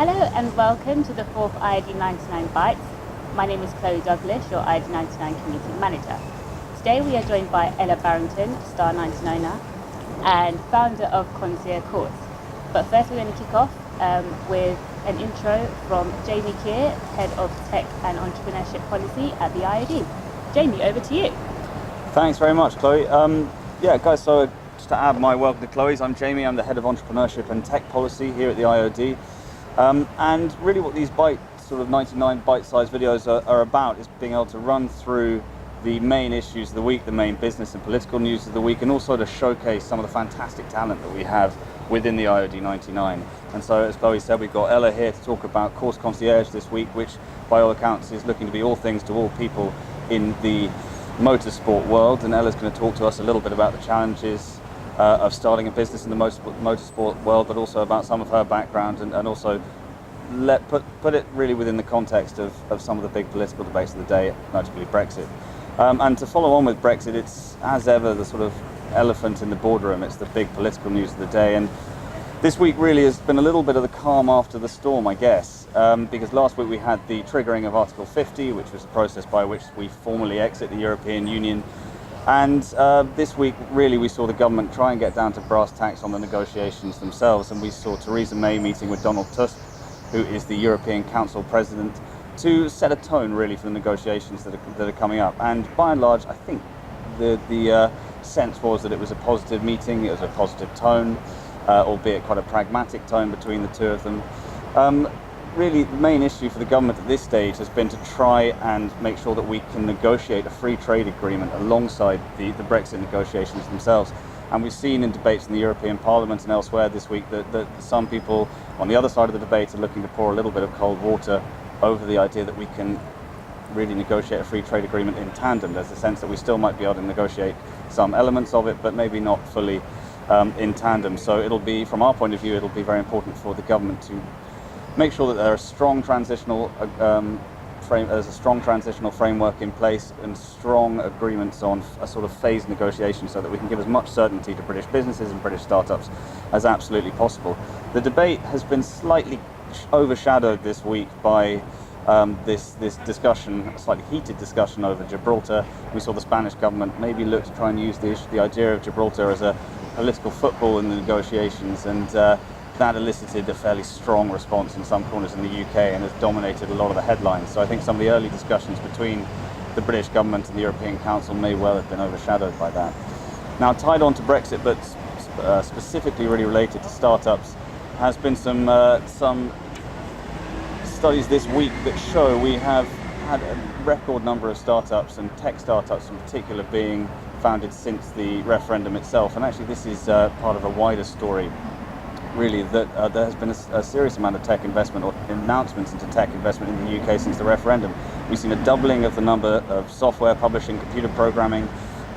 Hello and welcome to the fourth IoD99 Bites. My name is Chloe Douglas, your IoD99 Community Manager. Today we are joined by Ella Barrington, Star 99er, and founder of Corse. But first we're going to kick off with an intro from Jamie Kerr, Head of Tech and Entrepreneurship Policy at the IoD. Jamie, over to you. Thanks very much, Chloe. Yeah, guys, so just to add my welcome to Chloe's, I'm Jamie, I'm the Head of Entrepreneurship and Tech Policy here at the IoD. And really what these sort of 99 bite-sized videos are about is being able to run through the main issues of the week, the main business and political news of the week, and also to showcase some of the fantastic talent that we have within the IoD99. And so, as Chloe said, we've got Ella here to talk about Corse Concierge this week, which by all accounts is looking to be all things to all people in the motorsport world. And Ella's going to talk to us a little bit about the challenges of starting a business in the motorsport world, but also about some of her background and also put it really within the context of some of the big political debates of the day, notably Brexit. And to follow on with Brexit, it's as ever the sort of elephant in the boardroom. It's the big political news of the day, and this week really has been a little bit of the calm after the storm, I guess, because last week we had the triggering of Article 50, which was the process by which we formally exit the European Union. And this week, really, we saw the government try and get down to brass tacks on the negotiations themselves, and we saw Theresa May meeting with Donald Tusk, who is the European Council President, to set a tone, really, for the negotiations that are coming up. And by and large, I think the sense was that it was a positive meeting, it was a positive tone, albeit quite a pragmatic tone between the two of them. Really, the main issue for the government at this stage has been to try and make sure that we can negotiate a free trade agreement alongside the Brexit negotiations themselves. And we've seen in debates in the European Parliament and elsewhere this week that some people on the other side of the debate are looking to pour a little bit of cold water over the idea that we can really negotiate a free trade agreement in tandem. There's a sense that we still might be able to negotiate some elements of it, but maybe not fully in tandem. So it'll be, from our point of view, it'll be very important for the government to make sure that there are strong transitional there's a strong transitional framework in place and strong agreements on a sort of phased negotiation, so that we can give as much certainty to British businesses and British startups as absolutely possible. The debate has been slightly overshadowed this week by this discussion, a slightly heated discussion over Gibraltar. We saw the Spanish government maybe look to try and use the idea of Gibraltar as a political football in the negotiations, and that elicited a fairly strong response in some corners in the UK and has dominated a lot of the headlines. So I think some of the early discussions between the British government and the European Council may well have been overshadowed by that. Now, tied on to Brexit, but specifically really related to startups, has been some studies this week that show we have had a record number of startups, and tech startups in particular, being founded since the referendum itself. And actually this is part of a wider story, really, that there has been a serious amount of tech investment, or announcements into tech investment in the UK since the referendum. We've seen a doubling of the number of software publishing, computer programming,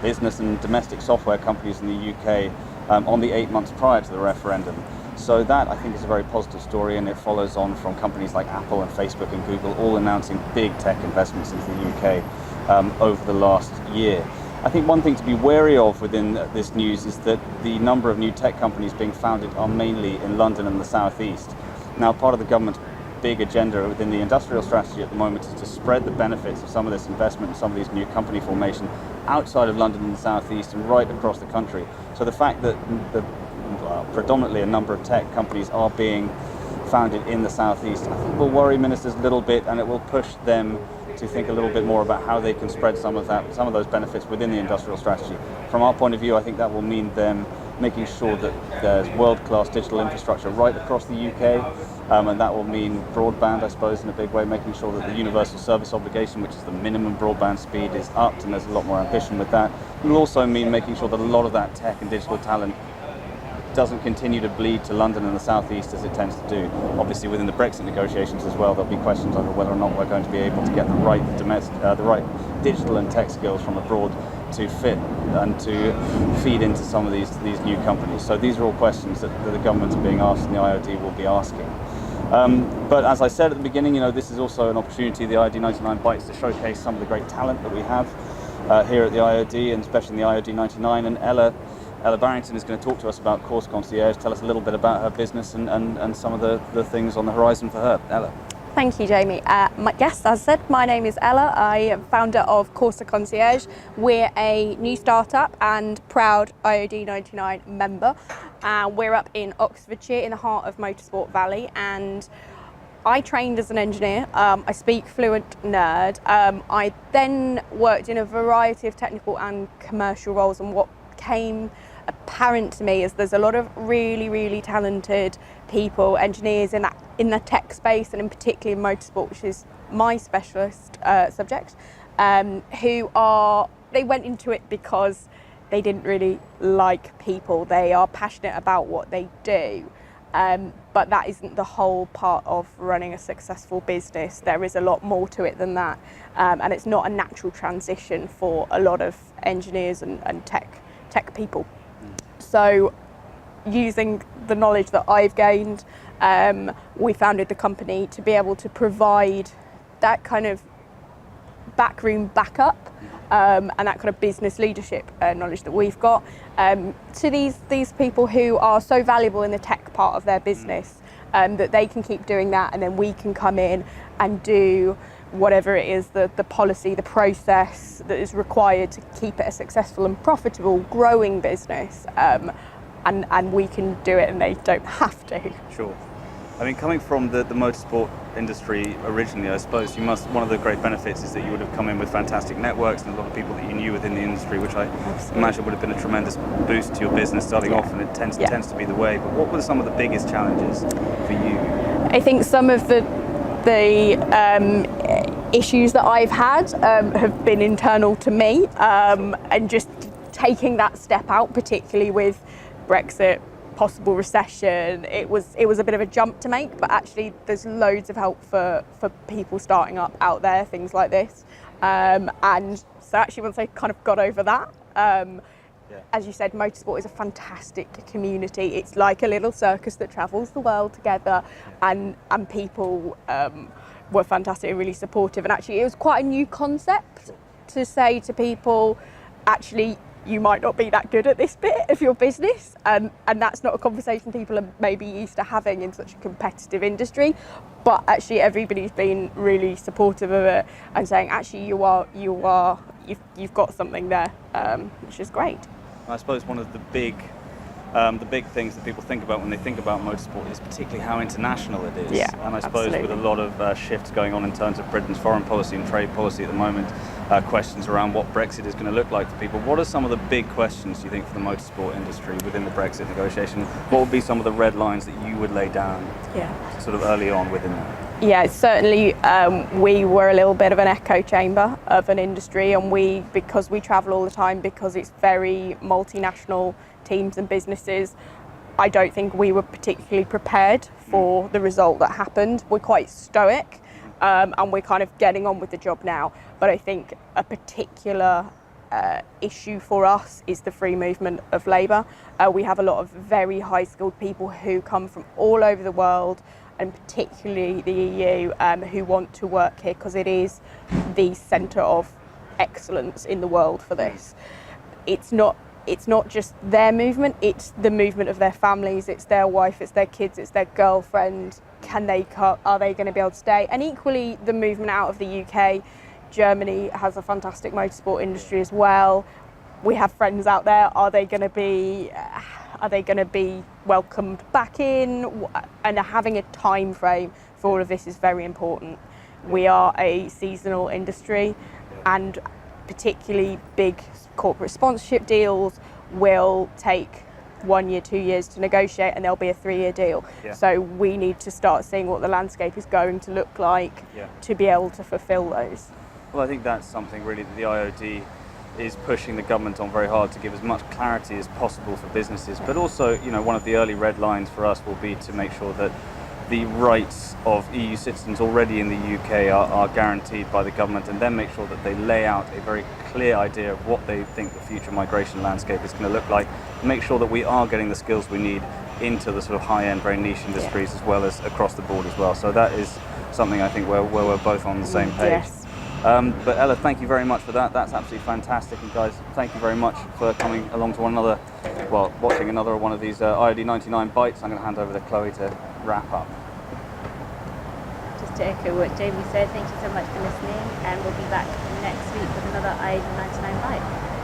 business and domestic software companies in the UK on the 8 months prior to the referendum. So that, I think, is a very positive story, and it follows on from companies like Apple and Facebook and Google all announcing big tech investments into the UK over the last year. I think one thing to be wary of within this news is that the number of new tech companies being founded are mainly in London and the southeast. Now, part of the government's big agenda within the industrial strategy at the moment is to spread the benefits of some of this investment and some of these new company formation outside of London and the southeast and right across the country. So the fact that predominantly a number of tech companies are being founded in the southeast, I think will worry ministers a little bit, and it will push them to think a little bit more about how they can spread some of those benefits within the industrial strategy. From our point of view, I think that will mean them making sure that there's world-class digital infrastructure right across the UK, and that will mean broadband, I suppose, in a big way, making sure that the universal service obligation, which is the minimum broadband speed, is upped, and there's a lot more ambition with that. It will also mean making sure that a lot of that tech and digital talent doesn't continue to bleed to London and the southeast as it tends to do. Obviously, within the Brexit negotiations as well, there'll be questions over whether or not we're going to be able to get the right digital and tech skills from abroad to fit and to feed into some of these new companies. So these are all questions that the government's being asked and the IoD will be asking. But as I said at the beginning, this is also an opportunity, the IoD99 Bites, to showcase some of the great talent that we have here at the IoD, and especially in the IoD99. And Ella Ella Barrington is going to talk to us about Corse Concierge, tell us a little bit about her business and some of the things on the horizon for her. Ella. Thank you, Jamie. Yes, as I said, my name is Ella. I am founder of Corse Concierge. We're a new startup and proud IoD99 member. We're up in Oxfordshire in the heart of Motorsport Valley, and I trained as an engineer. I speak fluent nerd. I then worked in a variety of technical and commercial roles, and what became apparent to me is there's a lot of really, really talented people, engineers in the tech space, and in particular in motorsport, which is my specialist subject, they went into it because they didn't really like people. They are passionate about what they do. But that isn't the whole part of running a successful business. There is a lot more to it than that. And it's not a natural transition for a lot of engineers and tech people. So using the knowledge that I've gained, we founded the company to be able to provide that kind of backroom backup and that kind of business leadership knowledge that we've got to these people who are so valuable in the tech part of their business, that they can keep doing that, and then we can come in and do whatever it is, the policy, the process that is required to keep it a successful and profitable growing business, and we can do it and they don't have to. Sure. I mean, coming from the motorsport industry originally, I suppose one of the great benefits is that you would have come in with fantastic networks and a lot of people that you knew within the industry, which I imagine would have been a tremendous boost to your business starting off, and it tends to be the way. But what were some of the biggest challenges for you? I think some of the issues that I've had have been internal to me, and just taking that step out, particularly with Brexit, possible recession, it was a bit of a jump to make, but actually there's loads of help for people starting up out there, things like this, and so actually once I kind of got over that, as you said, motorsport is a fantastic community. It's like a little circus that travels the world together, and people were fantastic and really supportive, and actually it was quite a new concept to say to people, actually you might not be that good at this bit of your business, and that's not a conversation people are maybe used to having in such a competitive industry, but actually everybody's been really supportive of it and saying actually you've got something there, which is great. I suppose one of the big things that people think about when they think about motorsport is particularly how international it is. Yeah, and I suppose with a lot of shifts going on in terms of Britain's foreign policy and trade policy at the moment, questions around what Brexit is going to look like for people. What are some of the big questions, do you think, for the motorsport industry within the Brexit negotiation? What would be some of the red lines that you would lay down sort of early on within that? Yeah, certainly we were a little bit of an echo chamber of an industry, and because we travel all the time, because it's very multinational teams and businesses, I don't think we were particularly prepared for the result that happened. We're quite stoic, and we're kind of getting on with the job now. But I think a particular issue for us is the free movement of labour. We have a lot of very high skilled people who come from all over the world, and particularly the EU, who want to work here because it is the centre of excellence in the world for this. It's not just their movement, it's the movement of their families, it's their wife, it's their kids, it's their girlfriend. Are they going to be able to stay? And equally, the movement out of the UK. Germany has a fantastic motorsport industry as well. We have friends out there. Are they going to be welcomed back in? And having a time frame for all of this is very important. We are a seasonal industry, and particularly big corporate sponsorship deals will take 1 year, 2 years to negotiate, and there'll be a 3-year deal. So we need to start seeing what the landscape is going to look like to be able to fulfill those. Well, I think that's something really that the IoD is pushing the government on very hard, to give as much clarity as possible for businesses. But also, one of the early red lines for us will be to make sure that the rights of EU citizens already in the UK are guaranteed by the government, and then make sure that they lay out a very clear idea of what they think the future migration landscape is going to look like, and make sure that we are getting the skills we need into the sort of high-end, very niche industries as well as across the board as well. So that is something I think where we're both on the same page. Yes. But Ella, thank you very much for that. That's absolutely fantastic. And guys, thank you very much for coming along to watching another one of these IoD99 Bites. I'm going to hand over to Chloe to wrap up. Just to echo what Jamie said, thank you so much for listening, and we'll be back next week with another IoD99 Bite.